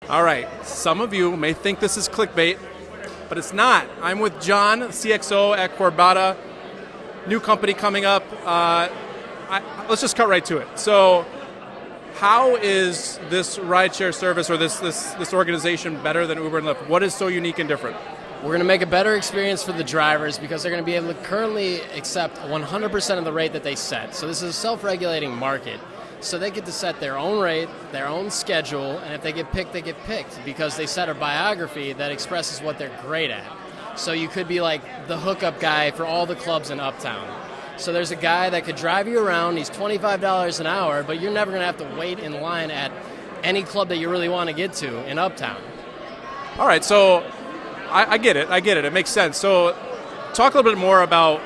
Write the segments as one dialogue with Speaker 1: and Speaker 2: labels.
Speaker 1: All right, some of you may think this is clickbait, but it's not. I'm with John, CXO at Corbata, new company coming up. Let's just cut right to it. So, how is this rideshare service or this organization better than Uber and Lyft? What is so unique and different?
Speaker 2: We're going to make a better experience for the drivers because they're going to be able to currently accept 100% of the rate that they set. So this is a self-regulating market. So they get to set their own rate, their own schedule, and if they get picked, they get picked because they set a biography that expresses what they're great at. So you could be like the hookup guy for all the clubs in Uptown. So there's a guy that could drive you around, he's $25 an hour, but you're never going to have to wait in line at any club that you really want to get to in Uptown.
Speaker 1: All right, so I get it, it makes sense. So talk a little bit more about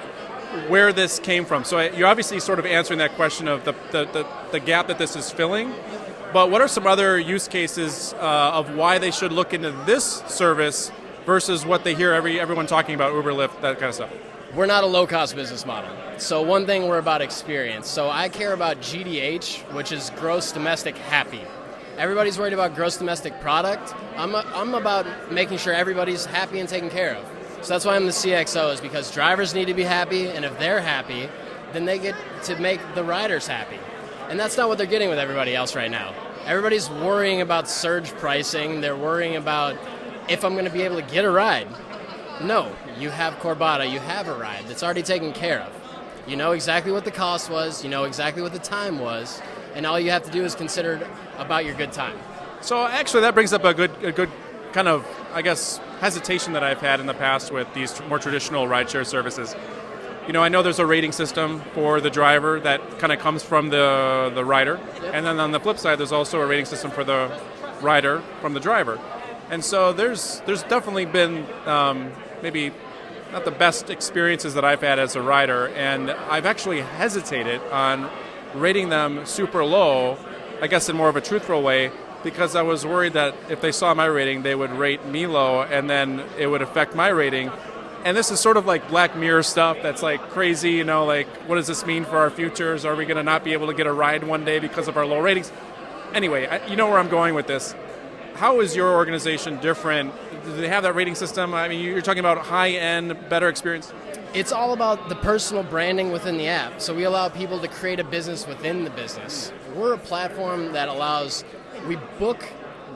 Speaker 1: where this came from. So you're obviously sort of answering that question of the gap that this is filling, but what are some other use cases of why they should look into this service versus what they hear everyone talking about, Uber, Lyft, that kind of stuff?
Speaker 2: We're not a low-cost business model. So one thing, we're about experience. So I care about GDH, which is gross domestic happy. Everybody's worried about gross domestic product. I'm about making sure everybody's happy and taken care of. So that's why I'm the CXO, is because drivers need to be happy, and if they're happy, then they get to make the riders happy. And that's not what they're getting with everybody else right now. Everybody's worrying about surge pricing. They're worrying about if I'm going to be able to get a ride. No, you have Corbata, you have a ride that's already taken care of. You know exactly what the cost was, you know exactly what the time was, and all you have to do is consider about your good time.
Speaker 1: So actually that brings up a good kind of, I guess, hesitation that I've had in the past with these more traditional rideshare services. You know, I know there's a rating system for the driver that kind of comes from the rider, yep. And then on the flip side, there's also a rating system for the rider from the driver. And so there's definitely been maybe not the best experiences that I've had as a rider, and I've actually hesitated on rating them super low, I guess in more of a truthful way, because I was worried that if they saw my rating, they would rate me low, and then it would affect my rating. And this is sort of like Black Mirror stuff that's like crazy, you know, like what does this mean for our futures? Are we going to not be able to get a ride one day because of our low ratings? Anyway, you know where I'm going with this. How is your organization different? Do they have that rating system? I mean, you're talking about high-end, better experience?
Speaker 2: It's all about the personal branding within the app. So we allow people to create a business within the business. We're a platform that allows, we book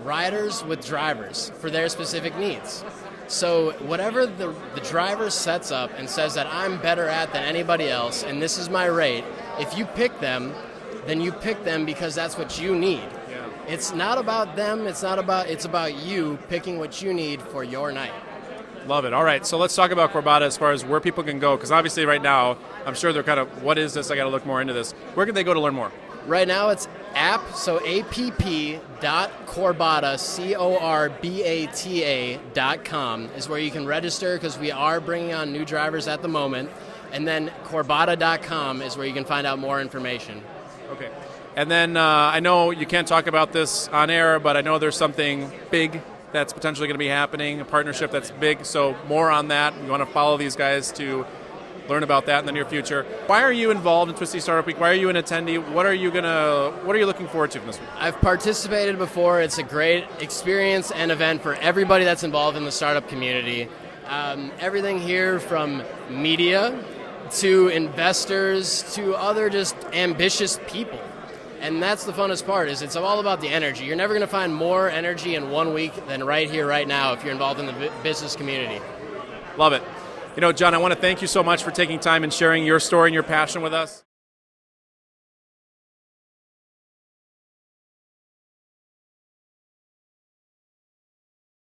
Speaker 2: riders with drivers for their specific needs. So whatever the driver sets up and says that I'm better at than anybody else and this is my rate, if you pick them, then you pick them because that's what you need. Yeah. It's not about them, it's about you picking what you need for your night.
Speaker 1: Love it. All right, so let's talk about Corbata as far as where people can go, because obviously right now, I'm sure they're kind of, what is this? I got to look more into this. Where can they go to learn more?
Speaker 2: Right now it's so app.corbata, Corbata.com is where you can register, because we are bringing on new drivers at the moment. And then Corbata.com is where you can find out more information.
Speaker 1: Okay. And then I know you can't talk about this on air, but I know there's something big that's potentially going to be happening, a partnership that's big. So more on that. We want to follow these guys to learn about that in the near future. Why are you involved in Twisty Startup Week? Why are you an attendee? What are you looking forward to from this week?
Speaker 2: I've participated before. It's a great experience and event for everybody that's involved in the startup community. Everything here from media to investors to other just ambitious people. And that's the funnest part, is it's all about the energy. You're never going to find more energy in 1 week than right here, right now, if you're involved in the business community.
Speaker 1: Love it. You know, John, I want to thank you so much for taking time and sharing your story and your passion with us.